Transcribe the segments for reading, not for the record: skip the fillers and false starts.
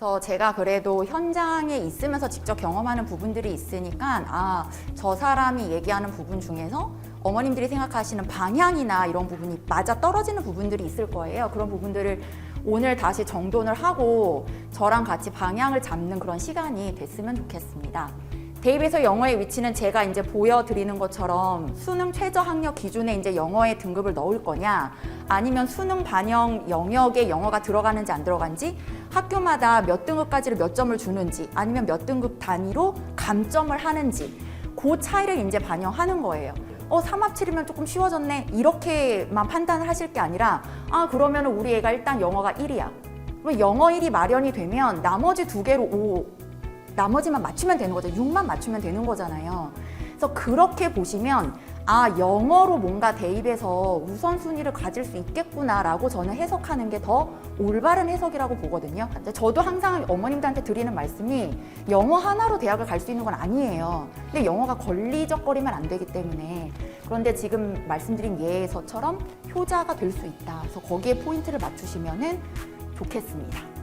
그래서 제가 그래도 현장에 있으면서 직접 경험하는 부분들이 있으니까 아, 저 사람이 얘기하는 부분 중에서 어머님들이 생각하시는 방향이나 이런 부분이 맞아 떨어지는 부분들이 있을 거예요. 그런 부분들을 오늘 다시 정돈을 하고 저랑 같이 방향을 잡는 그런 시간이 됐으면 좋겠습니다. 대입에서 영어의 위치는 제가 이제 보여드리는 것처럼 수능 최저 학력 기준에 이제 영어의 등급을 넣을 거냐, 아니면 수능 반영 영역에 영어가 들어가는지 안 들어간지, 학교마다 몇 등급까지를 몇 점을 주는지, 아니면 몇 등급 단위로 감점을 하는지, 그 차이를 이제 반영하는 거예요. 3합7이면 조금 쉬워졌네, 이렇게만 판단을 하실 게 아니라 아, 그러면 우리 애가 일단 영어가 1이야. 그럼 영어 1이 마련이 되면 나머지 두 개로 5, 나머지만 맞추면 되는 거죠. 6만 맞추면 되는 거잖아요. 그래서 그렇게 보시면 아, 영어로 뭔가 대입에서 우선순위를 가질 수 있겠구나라고 저는 해석하는 게 더 올바른 해석이라고 보거든요. 저도 항상 어머님들한테 드리는 말씀이 영어 하나로 대학을 갈 수 있는 건 아니에요. 근데 영어가 걸리적거리면 안 되기 때문에. 그런데 지금 말씀드린 예에서처럼 효자가 될 수 있다. 그래서 거기에 포인트를 맞추시면 좋겠습니다.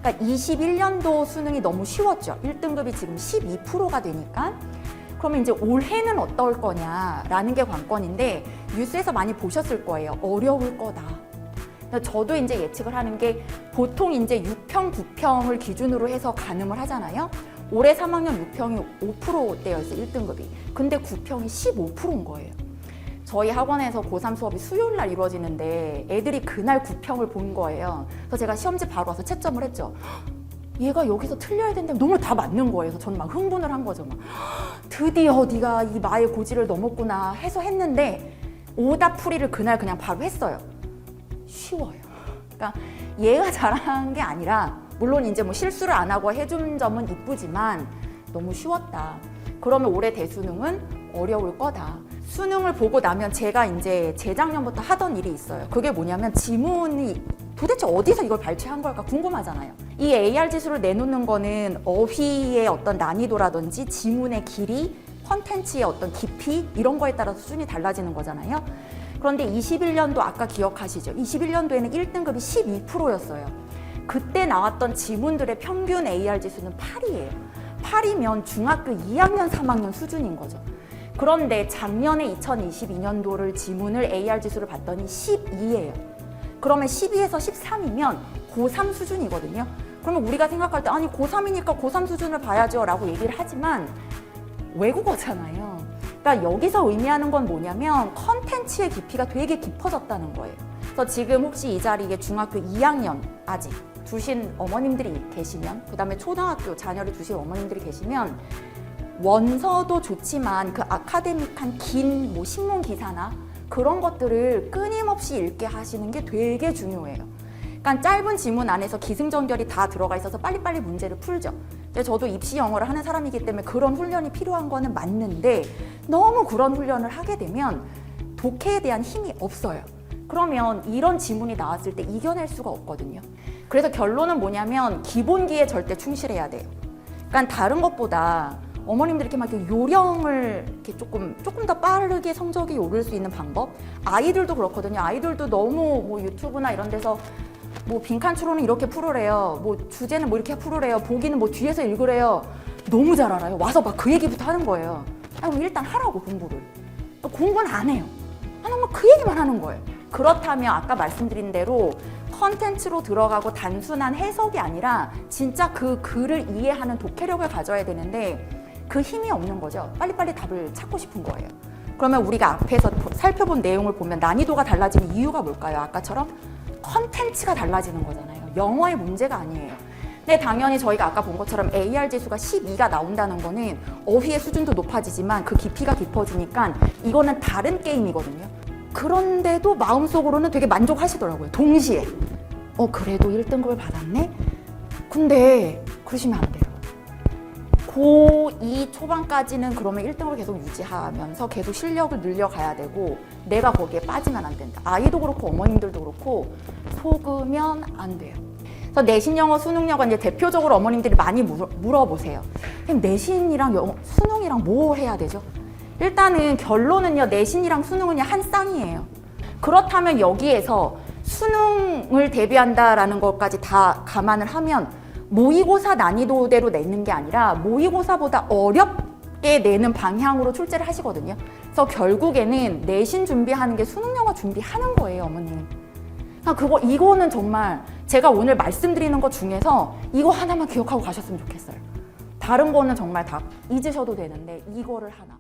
그러니까 21년도 수능이 너무 쉬웠죠. 1등급이 지금 12%가 되니까. 그러면 이제 올해는 어떨 거냐라는 게 관건인데, 뉴스에서 많이 보셨을 거예요. 어려울 거다. 저도 이제 예측을 하는 게, 보통 이제 6평, 9평을 기준으로 해서 가늠을 하잖아요. 올해 3학년 6평이 5%대였어요, 1등급이. 근데 9평이 15%인 거예요. 저희 학원에서 고3 수업이 수요일 날 이루어지는데 애들이 그날 9평을 본 거예요. 그래서 제가 시험지 바로 와서 채점을 했죠. 얘가 여기서 틀려야 되는데 너무 다 맞는 거예요. 그래서 저는 막 흥분을 한 거죠. 막 드디어 네가 이 마의 고지를 넘었구나 해서 했는데 오답 풀이를 그날 그냥 바로 했어요. 쉬워요. 그러니까 얘가 잘한 게 아니라, 물론 이제 뭐 실수를 안 하고 해준 점은 이쁘지만 너무 쉬웠다. 그러면 올해 대수능은 어려울 거다. 수능을 보고 나면 제가 이제 재작년부터 하던 일이 있어요. 그게 뭐냐면, 지문이 도대체 어디서 이걸 발췌한 걸까 궁금하잖아요. 이 AR 지수를 내놓는 거는 어휘의 어떤 난이도라든지 지문의 길이, 컨텐츠의 어떤 깊이, 이런 거에 따라서 수준이 달라지는 거잖아요. 그런데 21년도 아까 기억하시죠? 21년도에는 1등급이 12%였어요. 그때 나왔던 지문들의 평균 AR 지수는 8이에요. 8이면 중학교 2학년, 3학년 수준인 거죠. 그런데 작년에 2022년도를 지문을 AR 지수를 봤더니 12예요. 그러면 12에서 13이면 고3 수준이거든요. 그러면 우리가 생각할 때 아니 고3이니까 고3 수준을 봐야죠 라고 얘기를 하지만 외국어잖아요. 그러니까 여기서 의미하는 건 뭐냐면 컨텐츠의 깊이가 되게 깊어졌다는 거예요. 그래서 지금 혹시 이 자리에 중학교 2학년 아직 두신 어머님들이 계시면, 그 다음에 초등학교 자녀를 두신 어머님들이 계시면, 원서도 좋지만 그 아카데믹한 긴 뭐 신문 기사나 그런 것들을 끊임없이 읽게 하시는 게 되게 중요해요. 그러니까 짧은 지문 안에서 기승전결이 다 들어가 있어서 빨리빨리 문제를 풀죠. 근데 저도 입시 영어를 하는 사람이기 때문에 그런 훈련이 필요한 거는 맞는데, 너무 그런 훈련을 하게 되면 독해에 대한 힘이 없어요. 그러면 이런 지문이 나왔을 때 이겨낼 수가 없거든요. 그래서 결론은 뭐냐면, 기본기에 절대 충실해야 돼요. 그러니까 다른 것보다 어머님들이 이렇게 막 요령을 이렇게 조금 더 빠르게 성적이 오를 수 있는 방법, 아이들도 그렇거든요. 아이들도 너무 뭐 유튜브나 이런 데서 뭐 빈칸 추론은 이렇게 풀으래요, 뭐 주제는 뭐 이렇게 풀으래요, 보기는 뭐 뒤에서 읽으래요. 너무 잘 알아요. 와서 막 그 얘기부터 하는 거예요. 아니, 그럼 일단 하라고 공부를. 공부는 안 해요. 하는 건 그 얘기만 하는 거예요. 그렇다면 아까 말씀드린 대로 컨텐츠로 들어가고 단순한 해석이 아니라 진짜 그 글을 이해하는 독해력을 가져야 되는데 그 힘이 없는 거죠. 빨리빨리 답을 찾고 싶은 거예요. 그러면 우리가 앞에서 살펴본 내용을 보면 난이도가 달라지는 이유가 뭘까요? 아까처럼 컨텐츠가 달라지는 거잖아요. 영어의 문제가 아니에요. 근데 당연히 저희가 아까 본 것처럼 AR 지수가 12가 나온다는 거는 어휘의 수준도 높아지지만 그 깊이가 깊어지니까 이거는 다른 게임이거든요. 그런데도 마음속으로는 되게 만족하시더라고요. 동시에. 그래도 1등급을 받았네? 근데 그러시면 안 돼요. 고2 초반까지는 그러면 1등을 계속 유지하면서 계속 실력을 늘려가야 되고, 내가 거기에 빠지면 안 된다. 아이도 그렇고 어머님들도 그렇고 속으면 안 돼요. 그래서 내신 영어, 수능 영어 이제 대표적으로 어머님들이 많이 물어보세요. 내신이랑 수능이랑 뭐 해야 되죠? 일단은 결론은요, 내신이랑 수능은요 한 쌍이에요. 그렇다면 여기에서 수능을 대비한다라는 것까지 다 감안을 하면 모의고사 난이도대로 내는 게 아니라 모의고사보다 어렵게 내는 방향으로 출제를 하시거든요. 그래서 결국에는 내신 준비하는 게 수능 영어 준비하는 거예요, 어머님. 이거는 정말 제가 오늘 말씀드리는 것 중에서 이거 하나만 기억하고 가셨으면 좋겠어요. 다른 거는 정말 다 잊으셔도 되는데 이거를 하나.